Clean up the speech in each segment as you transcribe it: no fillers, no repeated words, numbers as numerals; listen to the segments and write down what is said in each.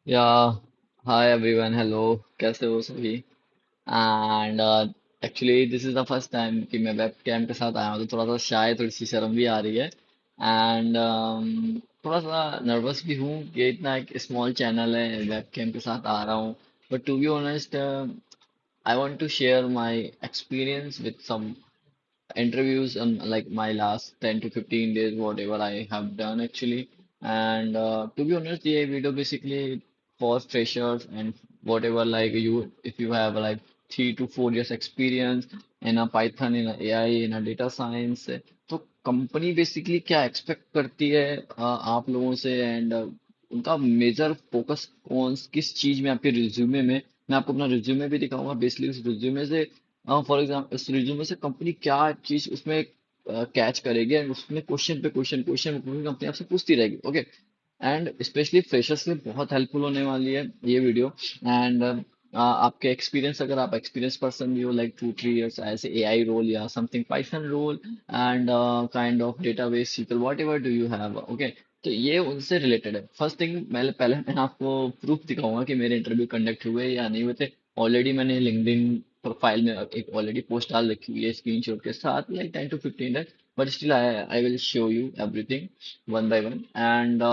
या hi everyone hello. कैसे हो सभी? And actually this is the first time कि मैं वेब कैम के साथ आया हूँ, तो थोड़ा सा शायद थोड़ी सी शर्म भी आ रही है। एंड थोड़ा सा नर्वस भी हूँ कि इतना एक स्मॉल चैनल है, वेब कैम के साथ आ रहा हूँ। But to be honest, I want to share my experience with some interviews on like my last 10 to 15 days, whatever I have done actually. And to be honest, the video basically for freshers and whatever, like you, if you have like 3 to 4 years experience in a Python, in a AI, in a data science, तो company basically क्या expect करती है आप लोगों से, and उनका major focus कौन किस चीज में आपके रिज्यूमे में। मैं आपको अपना रिज्यूमे भी दिखाऊंगा, बेसिकली उस रिज्यूमे से, फॉर एग्जाम्पल इस रिज्यूमे से कंपनी क्या चीज उसमें कैच करेगी, एंड उसमें क्वेश्चन पे क्वेश्चन क्वेश्चन कंपनी आपसे पूछती रहेगी। ओके, एंड स्पेशली फ्रेशर्स के लिए बहुत हेल्पफुल होने वाली है ये वीडियो। एंड आपके एक्सपीरियंस, अगर आप एक्सपीरियंस पर्सन भी हो लाइक 2 3 years ऐसे एआई रोल या something Python role and kind of database SQL whatever do you have, okay, तो ये उनसे रिलेटेड है। फर्स्ट थिंग, मैं पहले मैं आपको प्रूफ दिखाऊंगा कि मेरे इंटरव्यू कंडक्ट हुए या नहीं हुए थे। ऑलरेडी मैंने लिंक्डइन प्रोफाइल में एक ऑलरेडी पोस्ट डाल रखी हुई है स्क्रीनशॉट के साथ, like 10 to 15 days. But still I will show you everything one by one. And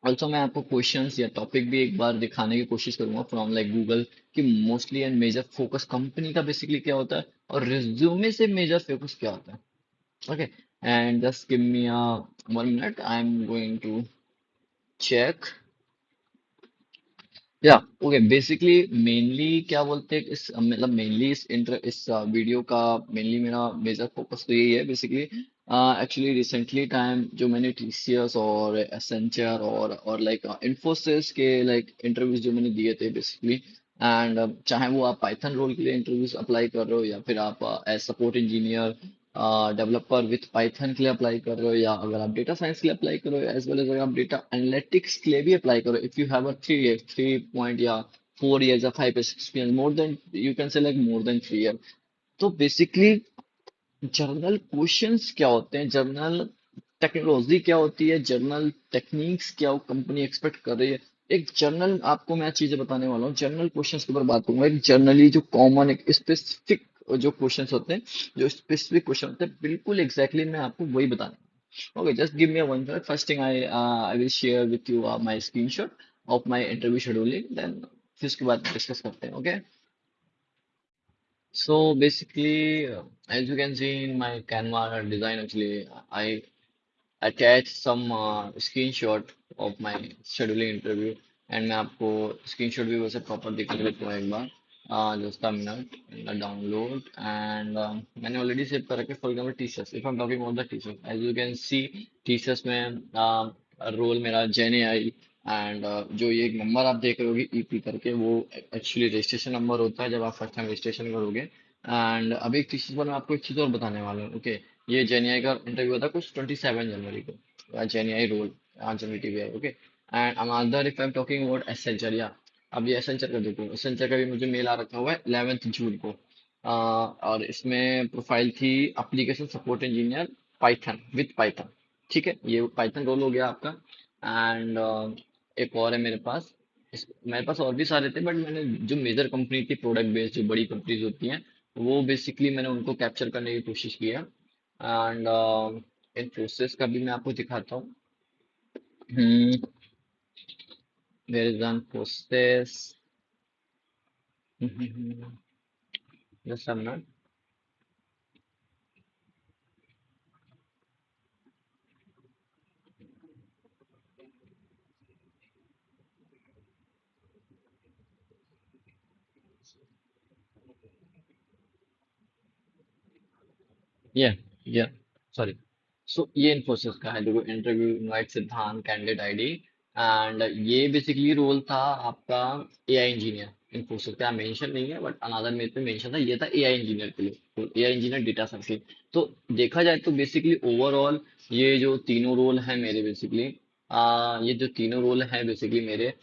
also मैं आपको क्वेश्चंस या टॉपिक भी एक बार दिखाने की कोशिश करूंगा फ्रॉम लाइक गूगल, कि mostly and major focus company का बेसिकली क्या होता है और रिज्यूमे से मेजर फोकस क्या होता है। Okay, and just give me a 1 minute, I am going to check. Yeah okay, basically mainly क्या बोलते हैं इस मतलब मेनली इस वीडियो का मेनली मेरा मेजर फोकस तो यही है बेसिकली। एक्चुअली रिसेंटली टाइम जो मैंने टीसीएस और एसेंचर और लाइक इन्फोसिस के लाइक इंटरव्यूज जो मैंने दिए थे बेसिकली। एंड चाहे वो आप पाइथन रोल के लिए इंटरव्यूज अप्लाई कर रहे हो, या फिर आप as support engineer developer with Python के लिए अप्लाई कर रहे हो, या अगर आप डेटा साइंस के लिए अप्लाई करो, एज वेल एज अगर आप डेटा एनालिटिक्स के लिए भी अप्लाई करो, if you have a 3 point या 4 years या 5 years experience, more than you can say like more than 3 year। तो बेसिकली जर्नल क्वेश्चंस क्या होते हैं, जर्नल टेक्नोलॉजी क्या होती है, जर्नल टेक्निक्स क्या कंपनी एक्सपेक्ट कर रही है। एक जर्नल आपको मैं चीजें बताने वाला हूँ, जर्नल क्वेश्चंस के ऊपर बात करूंगा। एक जर्नली जो कॉमन एक स्पेसिफिक जो क्वेश्चंस होते हैं, जो स्पेसिफिक क्वेश्चन होते हैं, बिल्कुल एग्जैक्टली मैं आपको वही बताने। Okay, just give me one minute. First thing I will share with you my screenshot of my interview scheduling, then फिर उसके बाद डिस्कस करते हैं। Okay, so basically, as you can see in my Canva design, actually, I attached some screenshot of my scheduling interview, and मैं आपको screenshot भी वैसे proper दिखा देता हूँ एक बार। just a minute, download, and मैंने already सेव कर रखे, for example TCS, if I'm talking about the TCS, as you can see TCS में रोल मेरा जेन एंड जो ये एक नंबर आप देख रहे होगे ईपी करके, वो एक्चुअली रजिस्ट्रेशन नंबर होता है जब आप फर्स्ट टाइम रजिस्ट्रेशन करोगे। एंड अभी एक चीज पर मैं आपको एक चीज और बताने वाला हूँ। ओके, ये जेनीआई का इंटरव्यू था कुछ 27 जनवरी को, जेनीआई रोल जनरेटिव है। Okay, and another if I am talking about Accenture, या अब ये एसेंचर का देखो, एसेंचर का भी मुझे मेल आ रखा हुआ है 11 जून को। और इसमें प्रोफाइल थी application support engineer Python with Python. ठीक है, ये पाइथन रोल हो गया आपका। एंड एक और है मेरे पास। मेरे पास और भी सारे थे, बट मैंने जो मेजर कंपनी थी प्रोडक्ट बेस्ड जो बड़ी कंपनीज होती हैं, वो बेसिकली मैंने उनको कैप्चर करने की कोशिश की है। एंड इन प्रोसेस का भी मैं आपको दिखाता हूँ। There is one process. Just a minute. Yeah yeah sorry. So ये इन्फोसिस का है, देखो, interview invite Siddhant candidate ID. And ये बेसिकली रोल था आपका एआई इंजीनियर। इन्फोसिस का मेंशन नहीं है, बट अनदर में पे मेंशन था, ये था एआई इंजीनियर के लिए, तो एआई इंजीनियर डेटा साइंस के। तो देखा जाए तो बेसिकली ओवरऑल ये जो तीनों रोल हैं मेरे बेसिकली, ये जो तीनों रोल हैं बेसिकली मेरे,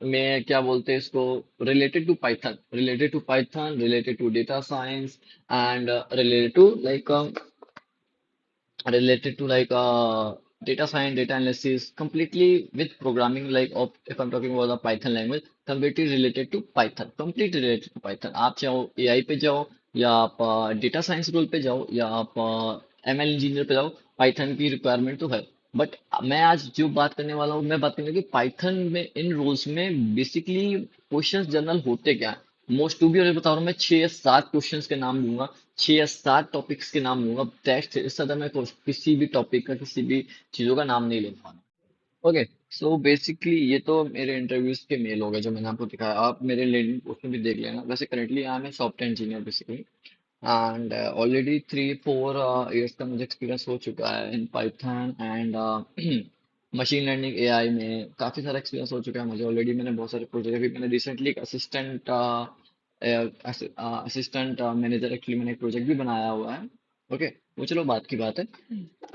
मैं क्या बोलते हैं इसको, related to Python, related to data science, and related to like data science, data analysis, completely with programming, like of if I'm talking about the Python language, completely related to Python, completely related to Python. आप चाहो AI पे जाओ, या आप data science role पे जाओ, या आप ML इंजीनियर पे जाओ, पाइथन की रिक्वायरमेंट तो है। बट मैं आज जो बात करने वाला हूँ, मैं बात करूंगा कि पाइथन में इन रोल्स में बेसिकली क्वेश्चंस जनरल होते क्या हैं। मोस्ट टू बी और बता रहा हूँ, मैं 6 या 7 क्वेश्चंस के नाम दूंगा, 6 या 7 टॉपिक्स के नाम दूंगा, दैट्स इट। इससे ज्यादा मैं किसी भी टॉपिक का, किसी भी चीजों का नाम नहीं ले पाऊंगा। ओके, सो बेसिकली ये तो मेरे इंटरव्यूज के मेल हो गए जो मैंने आपको दिखाया। आप मेरे लिंक्डइन उसमें भी देख लेना। वैसे currently I am a software engineer basically, and already 3-4 years का मुझे एक्सपीरियंस हो चुका है in Python and machine learning AI में। काफ़ी सारा एक्सपीरियंस हो चुका है मुझे ऑलरेडी। मैंने बहुत सारे प्रोजेक्ट, अभी मैंने रिसेंटली एक असिस्टेंट मैनेजर एक्चुअली मैंने एक प्रोजेक्ट भी बनाया हुआ है। ओके, वो चलो बात की बात है।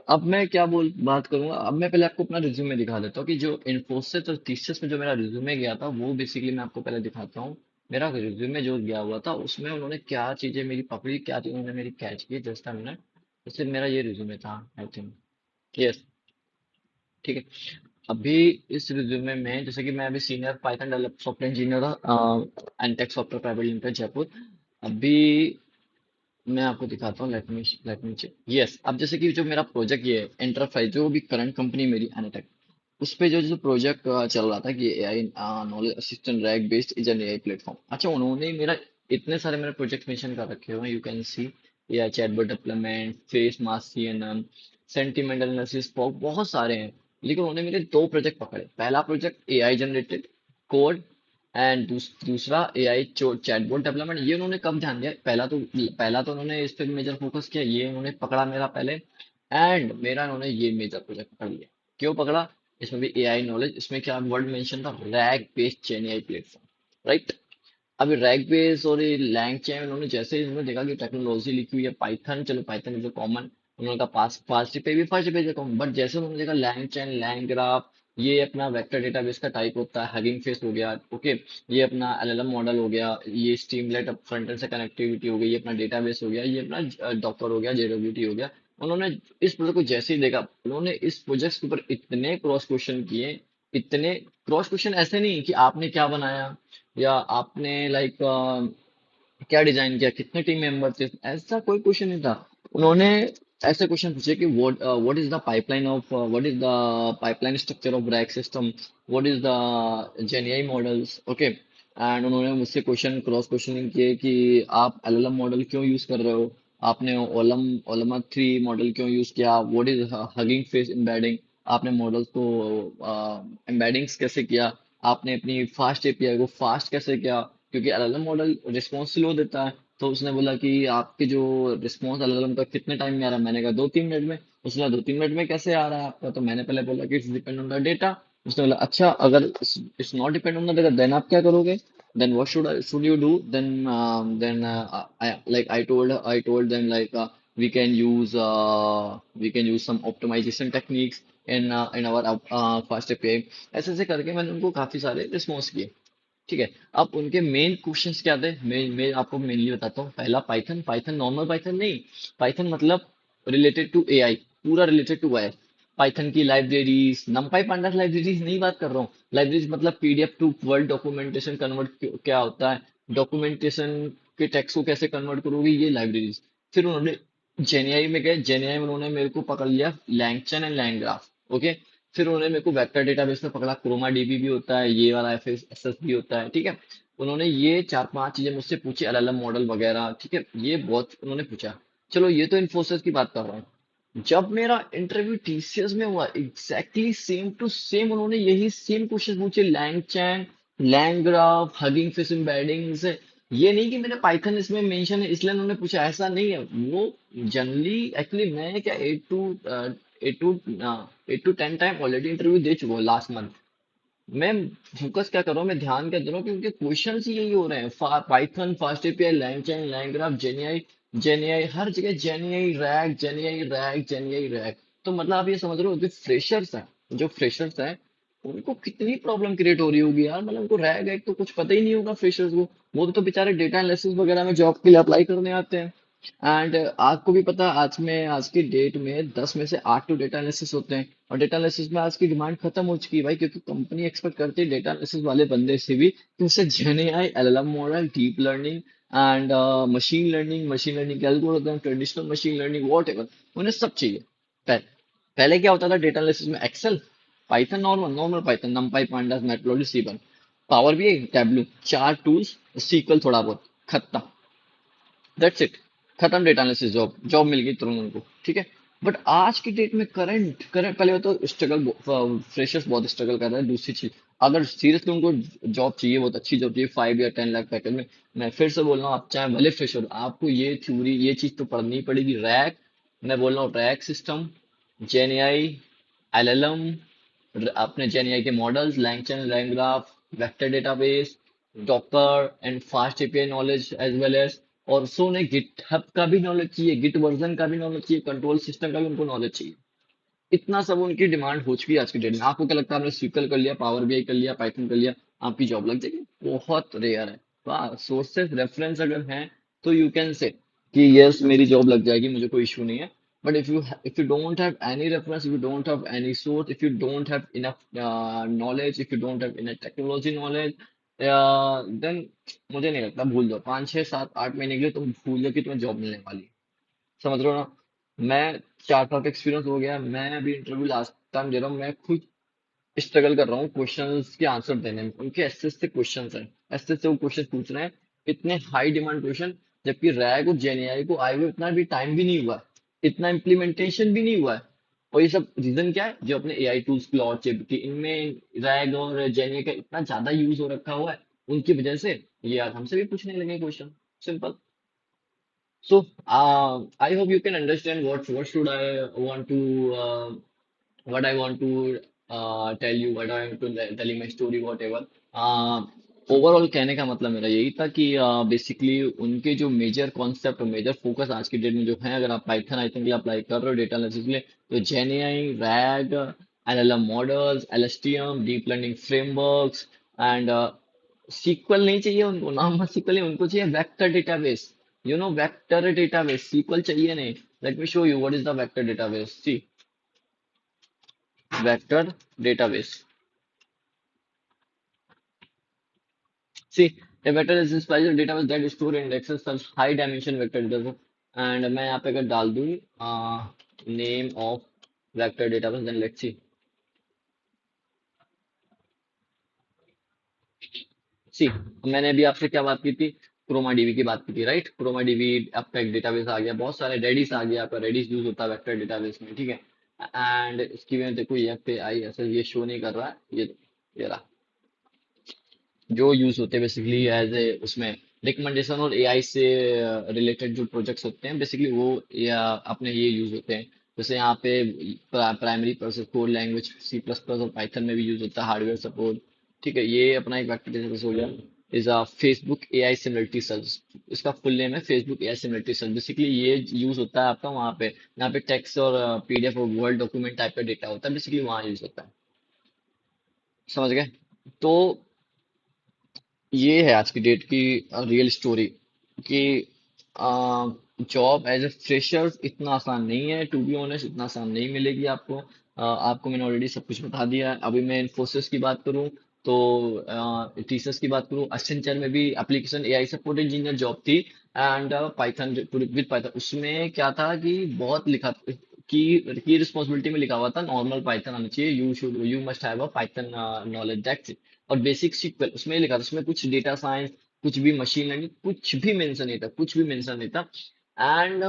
अब मैं क्या बोल बात करूंगा, अब मैं पहले आपको अपना रिज्यूमे दिखा देता हूँ कि जो इन्फोसिस और TCS में जो मेरा रिज्यूमे गया था, वो बेसिकली मैं आपको पहले दिखाता हूँ। मेरा रिज्यूमे जो गया हुआ था उसमें उन्होंने क्या चीजें मेरी पकड़ी, क्या चीजें उन्होंने मेरी कैच की, जस्ट अ मिनट। जैसे मेरा ये रिज्यूमे था, आई थिंक, यस, ठीक है। अभी इस रिज्यूमे में जैसे कि मैं अभी senior Python develop software engineer था Entech software private limited Jaipur. अभी मैं आपको दिखाता हूँ, लेट मी चेक। यस, अब जैसे कि जो मेरा प्रोजेक्ट ये एंटरप्राइज, जो भी करंट कंपनी मेरी एनाटेक, उस पे जो जो प्रोजेक्ट चल रहा था कि AI knowledge assistant rack based is an AI platform. अच्छा, उन्होंने मेरा इतने सारे मेरे प्रोजेक्ट मेंशन कर रखे हुए हैं, you can see. AI chatbot development, face mask, CNN, sentimental analysis, बहुत सारे हैं। लेकिन उन्होंने मेरे 2 प्रोजेक्ट पकड़े। पहला project AI generated code, and दूसरा एआई चैटबॉट डेवलपमेंट। ये उन्होंने कब ध्यान दिया, पहला तो उन्होंने इस पे मेजर फोकस किया, ये उन्होंने पकड़ा मेरा पहले। एंड मेरा उन्होंने ये मेजर प्रोजेक्ट पकड़ लिया। क्यों पकड़ा? इसमें भी एआई नॉलेज, इसमें क्या वर्ड मेंशन था, रैग बेस्ड जेन एआई प्लेटफॉर्म, राइट। अभी रैग बेस और ये लैंग चैन, उन्होंने जैसे ही उन्होंने देखा कि टेक्नोलॉजी लिखी हुई है पाइथन, चलो पाइथन इज कॉमन, उन्होंने कहा पास फास्ट पे भी फर्स्ट पेज है कॉमन। बट जैसे उन्होंने देखा लैंग चैन, लैंग ग्राफ, ये अपना वेक्टर डेटाबेस का टाइप होता है, हगिंग फेस हो गया, ओके, ये अपना एलएलएम मॉडल हो गया, ये स्ट्रीमलेट फ्रंट एंड से कनेक्टिविटी हो गई, ये अपना डेटाबेस हो गया, ये अपना डॉकर हो गया, जेडब्ल्यूटी हो गया। उन्होंने इस प्रोजेक्ट को जैसे ही देखा, उन्होंने इस प्रोजेक्ट के ऊपर इतने क्रॉस क्वेश्चन किए, इतने क्रॉस क्वेश्चन, ऐसे नहीं कि आपने क्या बनाया, या आपने लाइक क्या डिजाइन किया, कितने टीम मेंबर थे, ऐसा कोई क्वेश्चन नहीं था। उन्होंने ऐसे क्वेश्चन पूछे कि what is the pipeline of, what is the pipeline structure of RAG system, what is the GenAI models, okay. And उन्होंने मुझसे क्वेश्चन क्रॉस क्वेश्चनिंग किए कि आप एलएलएम मॉडल क्यों यूज कर रहे हो, आपने ओलमा 3 मॉडल क्यों यूज किया, what is hugging Face embedding, आपने मॉडल्स को एम्बेडिंग्स कैसे किया, आपने अपनी फास्ट एपीआई को फास्ट कैसे किया, क्योंकि एलएलएम मॉडल रिस्पॉन्स स्लो देता है। तो उसने बोला कि आपके जो रिस्पॉन्स एलएलएम का कितने टाइम में आ रहा है, मैंने कहा 2-3 मिनट में। उसने कहा 2-3 मिनट में कैसे आ रहा है आपका, तो मैंने पहले बोला कि it's depend on the data. उसने बोला अच्छा, अगर it's not depend on the data, then आप क्या करोगे, then what should you do, then I told them like we can use some optimization techniques in our fast API। ऐसे ऐसे करके मैंने उनको काफी सारे रिस्पॉन्स किए, ठीक है। अब उनके मेन क्वेश्चंस क्या थे, मैं आपको मेनली बताता हूँ। पहला पाइथन, पाइथन नॉर्मल पाइथन नहीं, पाइथन मतलब रिलेटेड टू एआई, पूरा रिलेटेड टू वाई। पाइथन की लाइब्रेरीज, नमपाई पांडास लाइब्रेरीज नहीं बात कर रहा हूँ। लाइब्रेरीज मतलब PDF to Word documentation convert क्या होता है, डॉक्यूमेंटेशन के टेक्स्ट को कैसे कन्वर्ट करोगे, ये लाइब्रेरीज। फिर उन्होंने जेनीआई में गए, जेनीआई में उन्होंने मेरे को पकड़ लिया लैंगचन एंड लैंग्राफ, ओके। फिर उन्होंने मेरे को वेक्टर डेटाबेस में पकड़ा, क्रोमा डीबी भी होता है, ये वाला एफ एस एस भी होता है, ठीक है। उन्होंने ये 4-5 चीजें मुझसे पूछी, एलएलएम मॉडल वगैरह, ठीक है, ये बहुत उन्होंने पूछा। चलो ये तो इन्फोसिस की बात कर रहा हूँ। जब मेरा इंटरव्यू टीसीएस में हुआ, एग्जैक्टली सेम टू सेम उन्होंने यही सेम क्वेश्चन पूछे, LangChain, LangGraph, Hugging Face embedding से। ये नहीं कि मैंने पाइथन इसमें मेंशन है इसलिए उन्होंने पूछा, ऐसा नहीं है वो। जनरली एक्चुअली मैं क्या 8 to 10 टाइम ऑलरेडी इंटरव्यू दे चुका हूँ लास्ट मंथ। मैं फोकस क्या कर रहा हूँ, मैं ध्यान क्या दे रहा हूँ, क्योंकि क्वेश्चन ही यही हो रहे हैं। पाइथन, फास्ट एपीआई, लैंग चैन, लैंग ग्राफ, जेनीआई, जेनीआई, हर जगह जेनीआई रैक, जेनीआई रैक, जेनीआई रैक। तो मतलब आप ये समझ रहे हो जो फ्रेशर्स हैं, जो फ्रेशर्स हैं, उनको कितनी प्रॉब्लम क्रिएट हो रही होगी यार। मतलब उनको रैक एक तो कुछ पता ही नहीं होगा फ्रेशर्स को। वो तो बेचारे डेटा एनालिसिस वगैरह में जॉब के लिए अप्लाई करने आते हैं। एंड आपको भी पता है आज की डेट में 10 में से 8 तो डेटा एनालिसिस होते हैं, और डेटा एनालिसिस में आज की डिमांड खत्म हो चुकी है भाई, क्योंकि कंपनी एक्सपेक्ट करती है डेटा एनालिसिस वाले बंदे से भी कि उससे GenAI, LLM model, deep learning and machine learning algorithm, traditional machine learning, whatever, उन्हें सब चाहिए। पहले पहले क्या होता था डेटा एनालिसिस में? Excel, Python, normal normal Python, NumPy, pandas, Matplotlib, Seaborn, Power BI, Tableau, चार टूल्स, सीक्वल थोड़ा बहुत, खत्म। That's it. खत्म डेटा एनालिसिस, जॉब जॉब मिल गई तुरंत उनको, ठीक है। बट आज की डेट में करंट करंट पहले तो स्ट्रगल, फ्रेशर्स बहुत स्ट्रगल कर रहे हैं। दूसरी चीज, अगर सीरियसली उनको जॉब चाहिए, बहुत अच्छी जॉब चाहिए 5 या 10 लाख पैकेज में, मैं फिर से बोल रहा हूँ, आप चाहे भले फ्रेशर, आपको ये थ्योरी, ये चीज तो पढ़नी पड़ेगी। रैक, मैं बोल रहा हूँ, रैक सिस्टम, जेएनएआई, एलएलएम, अपने जेएनएआई के models, LangChain, LangGraph, vector database, Docker and fast API knowledge as well as, और सो उन्हें गिटहब का भी नॉलेज चाहिए, गिट वर्जन का भी नॉलेज चाहिए, कंट्रोल सिस्टम का भी उनको नॉलेज चाहिए। इतना सब उनकी डिमांड हो चुकी है आज की डेट में। आपको क्या लगता है, आपने SQL कर लिया, पावर बीआई कर लिया, पाइथन कर लिया, आपकी जॉब लग जाएगी? बहुत रेयर है। वाह, सोर्सेस रेफरेंस अगर हैं तो यू कैन से कि यस मेरी जॉब लग जाएगी, मुझे कोई इशू नहीं है। But if you don't have any reference, if you don't have any source, if you don't have enough knowledge, if you don't have enough technology knowledge, then मुझे नहीं लगता, भूल जाओ। 5 6 7 8 महीने के लिए तुम भूल जाओ कि तुम्हें जॉब मिलने वाली है। समझ रहे हो ना? मैं 4 साल का एक्सपीरियंस हो गया, मैं अभी इंटरव्यू लास्ट टाइम दे रहा हूँ, मैं खुद स्ट्रगल कर रहा हूँ क्वेश्चंस के आंसर देने में। उनके एसएस से क्वेश्चंस हैं, एसएस से वो क्वेश्चन पूछ रहे हैं, इतने हाई डिमांड क्वेश्चन, जबकि रैग और जेएनएआई को आए हुए इतना भी टाइम भी नहीं हुआ है, इतना इम्प्लीमेंटेशन भी नहीं हुआ है। और ये सब रीजन क्या है? जो अपने एआई टूल्स, क्लॉड, जेपीटी, इनमें रैग और जेएनएआई का इतना ज्यादा यूज हो रखा हुआ है, उनकी वजह से ये आज हमसे भी पूछने लगे question. Simple. So, I hope you can understand what should I want to what I want to tell you, what I want to tell you my story, whatever. Overall कहने का मतलब मेरा यही था कि बेसिकली उनके जो मेजर कॉन्सेप्ट और मेजर फोकस आज की डेट में जो है, अगर आप पाइथन आइथन के लिए अप्लाई कर रहे हो डेटा एनालिसिस के लिए, तो GenAI, RAG, LLM models, LSTM, deep learning frameworks and SQL नहीं चाहिए उनको, नॉर्मल सीक्वल नहीं, उनको चाहिए vector database. You know vector database, SQL चाहिए नहीं। Let me show you what is the vector database. See, vector database, see, a vector is this special database that store indexes such high dimension vector database, and मैं यहाँ पे अगर डाल दूँ name of vector database, then let's see. See, मैंने अभी आपसे क्या बात की थी? क्रोमा डीबी की बात की थी, राइट? क्रोमा डीबी आपका एक डेटाबेस आ गया, बहुत सारे रेडिस आ गया, आपका रेडिस यूज होता है वेक्टर डेटाबेस में, ठीक है। एंड इसकी वजह देखो, ये पे आई ऐसे ये शो नहीं कर रहा है, ये रहा, जो यूज होते हैं बेसिकली एज ए उसमें रिकमेंडेशन और एआई से रिलेटेड जो प्रोजेक्ट्स होते हैं बेसिकली वो, या अपने ये यूज होते हैं। जैसे यहाँ पे primary process code language C++ और पाइथन में भी यूज होता है, हार्डवेयर सपोर्ट, ठीक है। ये अपना एक वेक्टर डेटाबेस हो गया। Is a Facebook AI similarity search, इसका फुल नेम है Facebook AI similarity search. Basically ये यूज होता है आपका वहाँ पे, यहाँ पे टेक्स्ट और पीडीएफ और वर्ड डॉक्यूमेंट टाइप का डेटा होता है, बेसिकली वहाँ यूज होता है। समझ गए? तो ये है आज की डेट की रियल स्टोरी कि जॉब एज ए फ्रेशर इतना आसान नहीं है, टू बी ऑनेस्ट, इतना आसान नहीं मिलेगी आपको। आपको मैंने ऑलरेडी सब कुछ बता दिया है। अभी मैं इन्फोसिस की बात करूं तो टीसीएस की बात करूं, एसेंचर में भी application AI support engineer job थी, एंड पाइथन विद पाइथन। उसमें क्या था कि बहुत लिखा की रिस्पॉन्सिबिलिटी में लिखा हुआ था नॉर्मल पाइथन आना चाहिए, you must have a Python knowledge, that's, और बेसिक सीक्वल उसमें लिखा था। उसमें कुछ डेटा साइंस, कुछ भी मशीन लर्निंग, कुछ भी मेंशन नहीं था, कुछ भी मेंशन नहीं था। एंड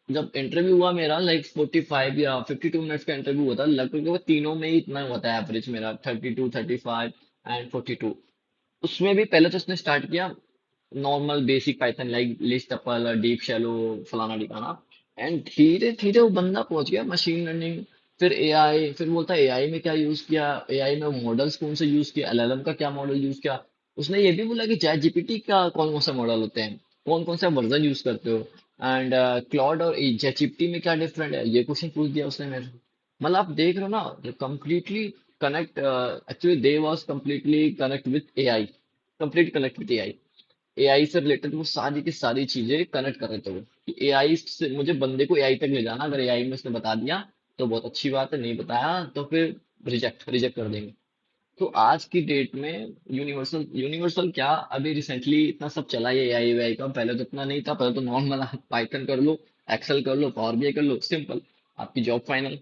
जब इंटरव्यू हुआ मेरा, लाइक 45 या 52 मिनट्स का इंटरव्यू हुआ था, लगभग वो तीनों में ही इतना हुआ था एवरेज मेरा, 32, 35 एंड 42। उसमें भी पहले तो उसने स्टार्ट किया normal basic Python, like list tuple, deep shallow, फलाना ढिकाना, एंड धीरे धीरे वो बंदा पहुंच गया मशीन लर्निंग, फिर एआई, फिर बोलता है एआई में क्या यूज किया, एआई में मॉडल्स कौन से यूज किया, एलएलएम का क्या मॉडल यूज किया। उसने ये भी बोला कि चैट जीपीटी का कौन कौन सा मॉडल होते हैं, कौन कौन सा वर्जन यूज करते हो, एंड क्लॉड और चैट जीपीटी में क्या डिफरेंट है, ये क्वेश्चन पूछ दिया उसने मेरे से। मतलब आप देख रहे हो ना, completely connect, actually they was completely connect with AI, complete connect with AI. AI से रिलेटेड वो सारी की सारी चीजें कनेक्ट कर रहे थे वो। कि एआई से मुझे बंदे को एआई तक ले जाना, अगर एआई में उसने बता दिया तो बहुत अच्छी बात है, नहीं बताया तो फिर रिजेक्ट रिजेक्ट कर देंगे। तो आज की डेट में यूनिवर्सल यूनिवर्सल क्या, अभी रिसेंटली इतना सब चला है एआई वाई का, पहले तो इतना नहीं था, पहले तो नॉर्मल आप पाइथन कर लो, एक्सेल कर लो, पावर बीआई कर लो, सिंपल, आपकी जॉब फाइनल,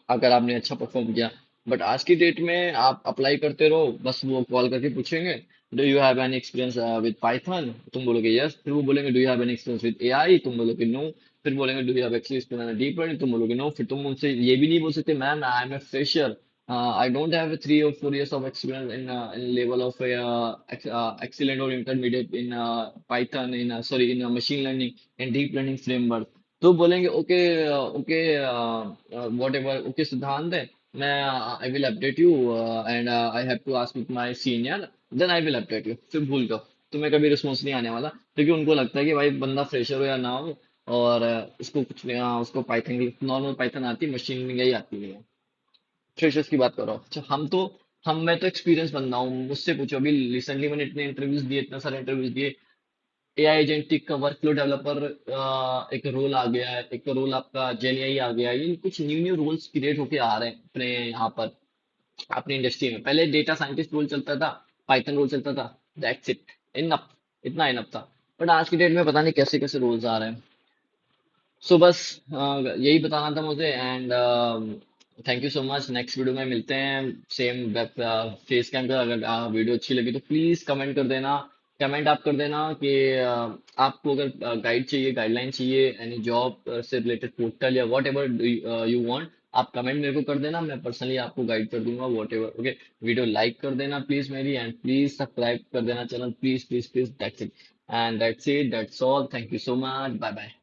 अगर आपने अच्छा परफॉर्म किया। बट आज की डेट में आप अप्लाई करते रहो, बस वो कॉल करके पूछेंगे do you have any experience with Python, तुम बोलोगे यस, फिर वो बोलेंगे do you have any experience with AI, तुम बोलोगे नो, फिर बोलेंगे do you have experience deep learning, तुम बोलोगे नो, फिर तुम उनसे ये भी नहीं बोल सकते ma'am I am a fresher, I don't have 3 or 4 years of experience in level of excellent or intermediate in Python, in sorry, in machine learning and deep learning framework। तो बोलेंगे okay, okay, whatever, okay Siddhant है, मैं I will update you and I have to ask with my senior, then I will update you, फिर भूल जाओ, तुम्हें कभी response नहीं आने वाला, क्योंकि उनको लगता है कि भाई बंदा फ्रेशर हो या ना हो, और उसको कुछ नहीं, उसको पाइथन, नॉर्मल पाइथन आती है, मशीन लर्निंग ही आती नहीं है। फ्रेशर्स की बात कर रहा हूँ। अच्छा, मैं तो एक्सपीरियंस बंदा हूँ, मुझसे पूछो, अभी रिसेंटली मैंने इतने इंटरव्यूज दिए, इतने सारे इंटरव्यूज दिए, एआई एजेंटिक का वर्कफ्लो डेवलपर एक रोल आ गया है, एक रोल आपका जेन आ गया है, ये कुछ न्यू न्यू रोल्स क्रिएट होके आ रहे हैं अपने यहाँ पर, अपनी इंडस्ट्री में। पहले डेटा साइंटिस्ट रोल चलता था, पाइथन रोल चलता था, दैट्स इट, इनफ, इतना इनफ था। बट आज की डेट में पता नहीं कैसे कैसे रोल्स आ रहे हैं। सो बस यही बताना था मुझे, and thank you so much. Next video में मिलते हैं, सेम वेब फेस कैम का। अगर वीडियो अच्छी लगी तो प्लीज कमेंट कर देना, कमेंट आप कर देना कि आपको अगर गाइड चाहिए, गाइडलाइन चाहिए, एनी जॉब से रिलेटेड पोर्टल या वॉट एवर यू वांट, आप कमेंट मेरे को कर देना, मैं पर्सनली आपको गाइड कर दूंगा whatever. Okay, video like कर देना प्लीज मेरी, एंड प्लीज सब्सक्राइब कर देना channel, please please please, that's it, and that's it, that's all, thank you so much, bye bye.